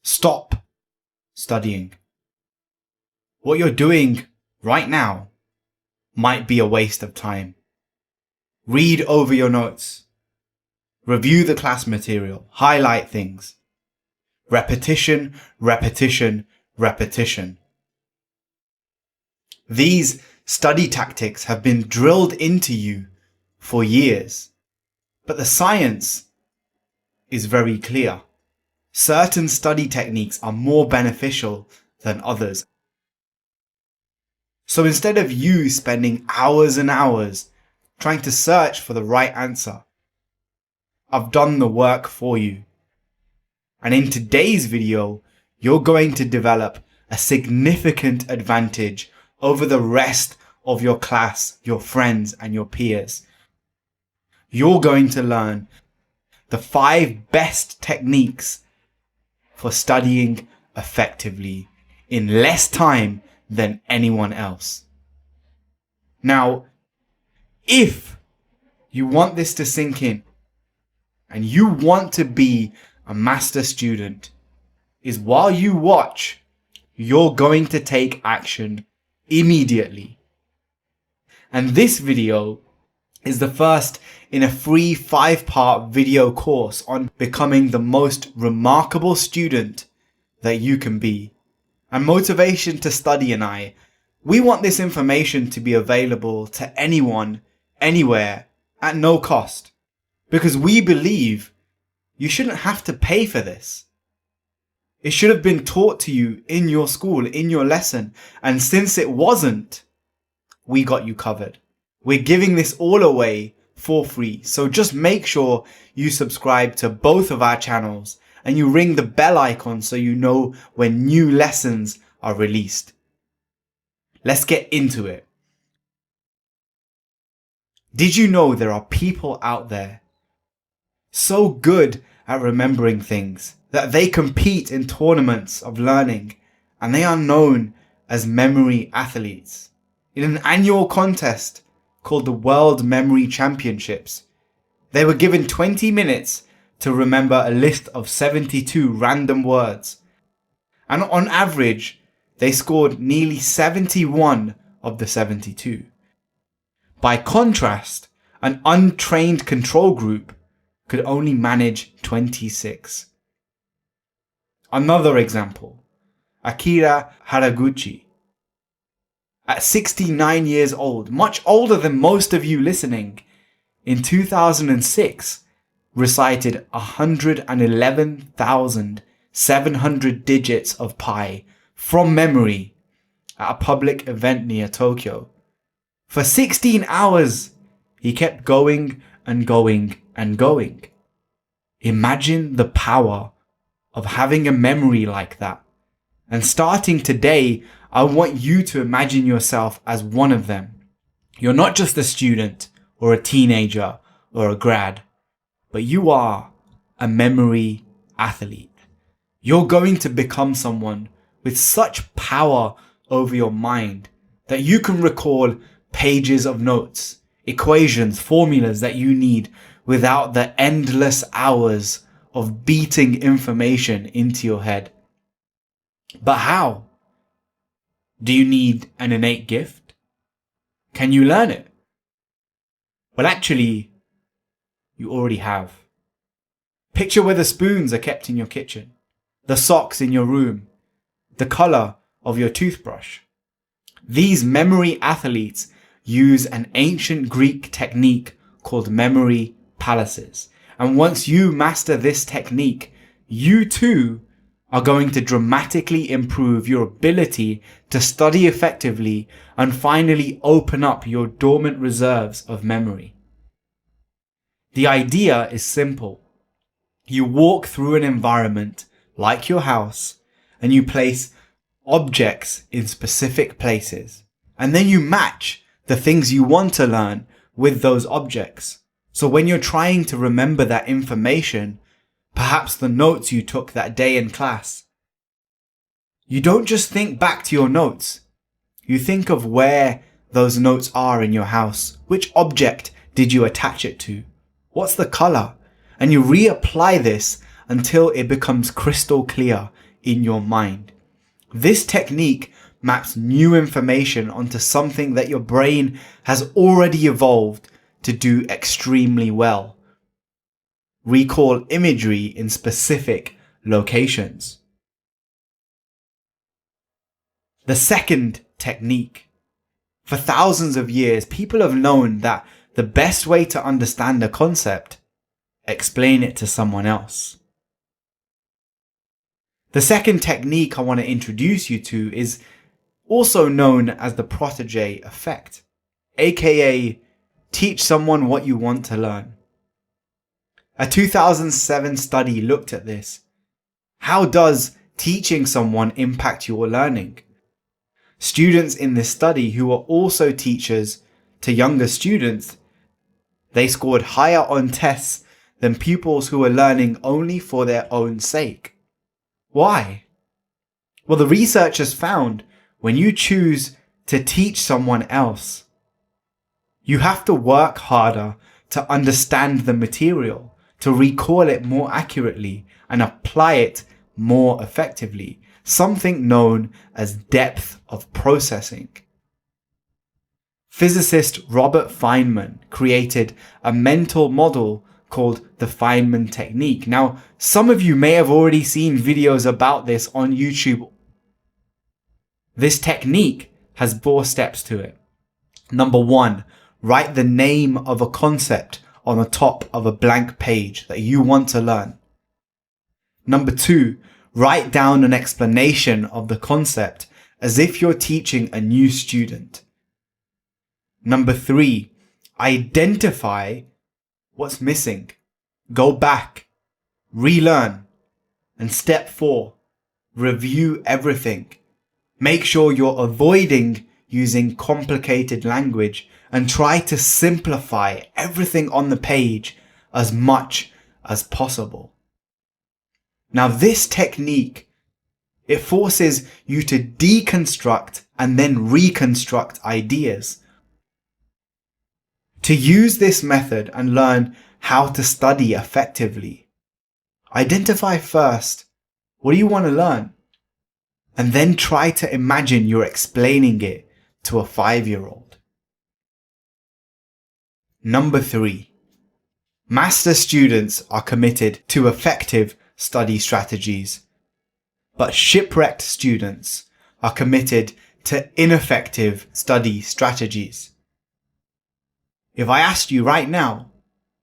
Stop studying. What you're doing right now might be a waste of time. Read over your notes. Review the class material. Highlight things. Repetition, repetition, repetition. These study tactics have been drilled into you for years, but the science is very clear. Certain study techniques are more beneficial than others. So instead of you spending hours and hours trying to search for the right answer, I've done the work for you. And in today's video, you're going to develop a significant advantage over the rest of your class, your friends, and your peers. You're going to learn the 5 best techniques for studying effectively in less time than anyone else. Now, if you want this to sink in and you want to be a master student, is while you watch, you're going to take action immediately. And this video is the first in a free 5-part video course on becoming the most remarkable student that you can be. And Motivation to Study and we want this information to be available to anyone, anywhere, at no cost. Because we believe you shouldn't have to pay for this. It should have been taught to you in your school, in your lesson. And since it wasn't, we got you covered. We're giving this all away for free. So just make sure you subscribe to both of our channels and you ring the bell icon so you know when new lessons are released. Let's get into it. Did you know there are people out there so good at remembering things that they compete in tournaments of learning and they are known as memory athletes? In an annual contest called the World Memory Championships, they were given 20 minutes to remember a list of 72 random words. And on average, they scored nearly 71 of the 72. By contrast, an untrained control group could only manage 26. Another example, Akira Haraguchi. At 69 years old, much older than most of you listening, in 2006, recited 111,700 digits of pi from memory at a public event near Tokyo. For 16 hours, he kept going and going and going. Imagine the power of having a memory like that. And starting today, I want you to imagine yourself as one of them. You're not just a student or a teenager or a grad, but you are a memory athlete. You're going to become someone with such power over your mind that you can recall pages of notes, equations, formulas that you need without the endless hours of beating information into your head. But how? Do you need an innate gift? Can you learn it? Well, actually, you already have. Picture where the spoons are kept in your kitchen, the socks in your room, the color of your toothbrush. These memory athletes use an ancient Greek technique called memory palaces. And once you master this technique, you too are going to dramatically improve your ability to study effectively and finally open up your dormant reserves of memory. The idea is simple. You walk through an environment like your house and you place objects in specific places. And then you match the things you want to learn with those objects. So when you're trying to remember that information, perhaps the notes you took that day in class, you don't just think back to your notes. You think of where those notes are in your house. Which object did you attach it to? What's the color? And you reapply this until it becomes crystal clear in your mind. This technique maps new information onto something that your brain has already evolved to do extremely well. Recall imagery in specific locations. The second technique. For thousands of years, people have known that the best way to understand a concept, explain it to someone else. The second technique I want to introduce you to is also known as the protege effect, aka teach someone what you want to learn. A 2007 study looked at this. How does teaching someone impact your learning? Students in this study who were also teachers to younger students, they scored higher on tests than pupils who were learning only for their own sake. Why? Well, the researchers found when you choose to teach someone else, you have to work harder to understand the material, to recall it more accurately and apply it more effectively, something known as depth of processing. Physicist Robert Feynman created a mental model called the Feynman technique. Now, some of you may have already seen videos about this on YouTube. This technique has 4 steps to it. Number 1, write the name of a concept on the top of a blank page that you want to learn. Number 2, write down an explanation of the concept as if you're teaching a new student. Number 3, identify what's missing. Go back, relearn. And step 4, review everything. Make sure you're avoiding using complicated language and try to simplify everything on the page as much as possible. Now, this technique, it forces you to deconstruct and then reconstruct ideas. To use this method and learn how to study effectively, identify first what do you want to learn, and then try to imagine you're explaining it to a 5-year-old. Number 3, master students are committed to effective study strategies, but shipwrecked students are committed to ineffective study strategies. If I asked you right now,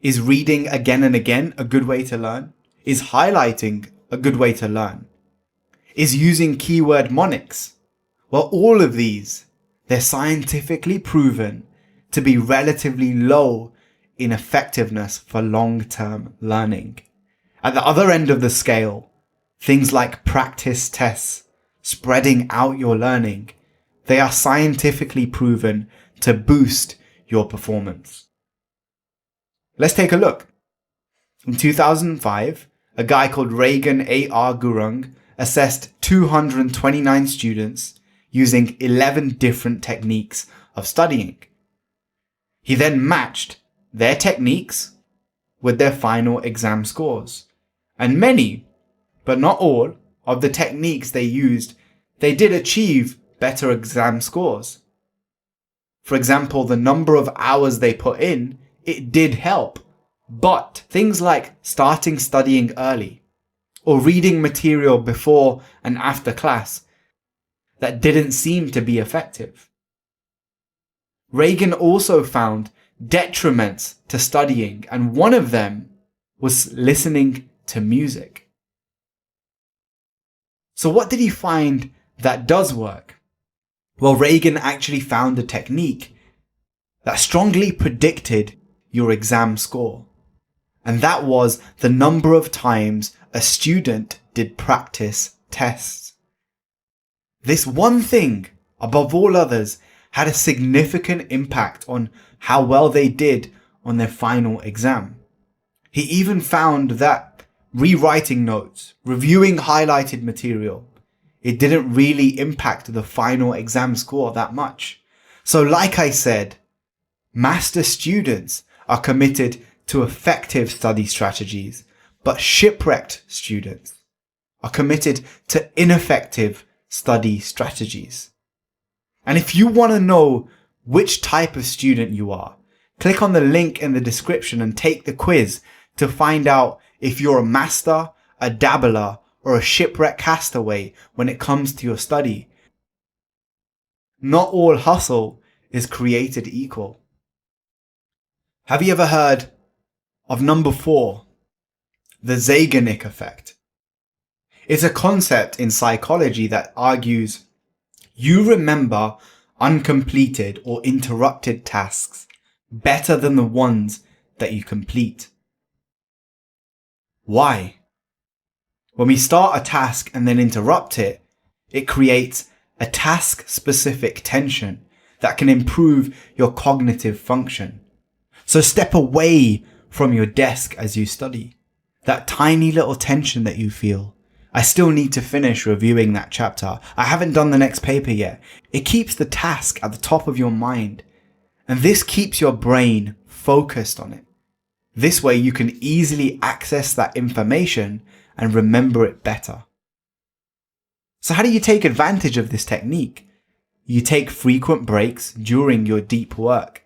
is reading again and again a good way to learn? Is highlighting a good way to learn? Is using keyword mnemonics? Well, all of these, they're scientifically proven to be relatively low in effectiveness for long-term learning. At the other end of the scale, things like practice tests, spreading out your learning, they are scientifically proven to boost your performance. Let's take a look. In 2005, a guy called Reagan A.R. Gurung assessed 229 students using 11 different techniques of studying. He then matched their techniques with their final exam scores. And many, but not all, of the techniques they used, they did achieve better exam scores. For example, the number of hours they put in, it did help. But things like starting studying early or reading material before and after class, that didn't seem to be effective. Reagan also found detriments to studying, and one of them was listening to music. So what did he find that does work? Well, Reagan actually found a technique that strongly predicted your exam score. And that was the number of times a student did practice tests. This one thing, above all others, had a significant impact on how well they did on their final exam. He even found that rewriting notes, reviewing highlighted material, it didn't really impact the final exam score that much. So like I said, master students are committed to effective study strategies, but shipwrecked students are committed to ineffective study strategies. And if you want to know which type of student you are, click on the link in the description and take the quiz to find out if you're a master, a dabbler, or a shipwreck castaway when it comes to your study. Not all hustle is created equal. Have you ever heard of number 4, the Zeigarnik effect? It's a concept in psychology that argues you remember uncompleted or interrupted tasks better than the ones that you complete. Why? When we start a task and then interrupt it, it creates a task-specific tension that can improve your cognitive function. So step away from your desk as you study. That tiny little tension that you feel. I still need to finish reviewing that chapter. I haven't done the next paper yet. It keeps the task at the top of your mind. And this keeps your brain focused on it. This way you can easily access that information and remember it better. So how do you take advantage of this technique? You take frequent breaks during your deep work.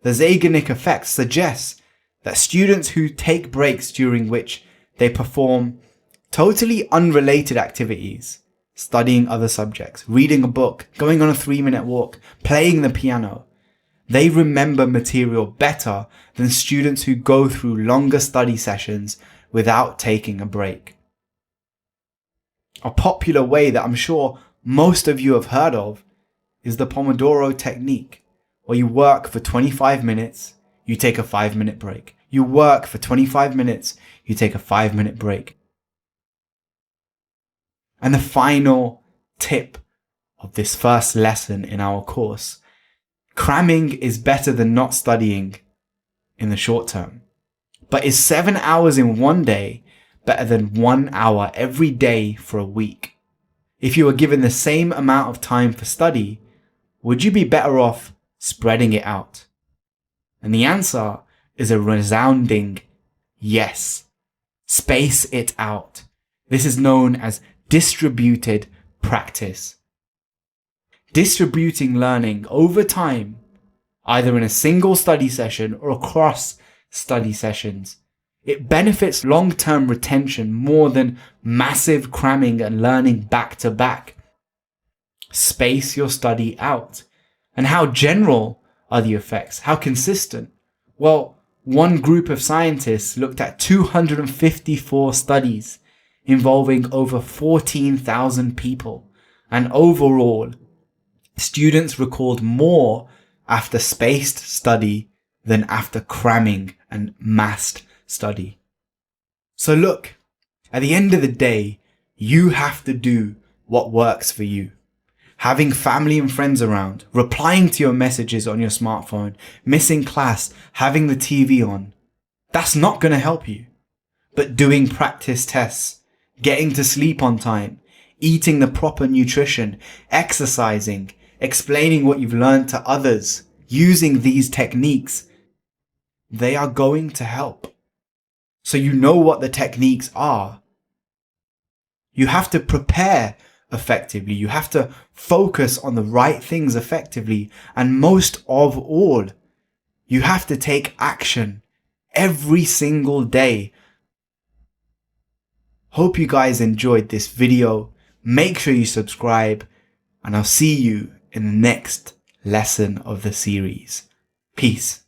The Zeigarnik effect suggests that students who take breaks during which they perform totally unrelated activities, studying other subjects, reading a book, going on a 3-minute walk, playing the piano, they remember material better than students who go through longer study sessions without taking a break. A popular way that I'm sure most of you have heard of is the Pomodoro technique, where you work for 25 minutes, you take a 5-minute break. You work for 25 minutes, you take a 5-minute break. And the final tip of this first lesson in our course: cramming is better than not studying in the short term. But is 7 hours in one day better than 1 hour every day for a week? If you were given the same amount of time for study, would you be better off spreading it out? And the answer is a resounding yes. Space it out. This is known as distributed practice. Distributing learning over time, either in a single study session or across study sessions, it benefits long-term retention more than massive cramming and learning back to back. Space your study out. And how general are the effects? How consistent? Well, one group of scientists looked at 254 studies involving over 14,000 people, and overall, students recalled more after spaced study than after cramming and massed study. So look, at the end of the day, you have to do what works for you. Having family and friends around, replying to your messages on your smartphone, missing class, having the TV on, that's not going to help you. But doing practice tests, getting to sleep on time, eating the proper nutrition, exercising, explaining what you've learned to others, using these techniques, they are going to help. So you know what the techniques are. You have to prepare effectively. You have to focus on the right things effectively. And most of all, you have to take action every single day. Hope you guys enjoyed this video. Make sure you subscribe, and I'll see you in the next lesson of the series. Peace.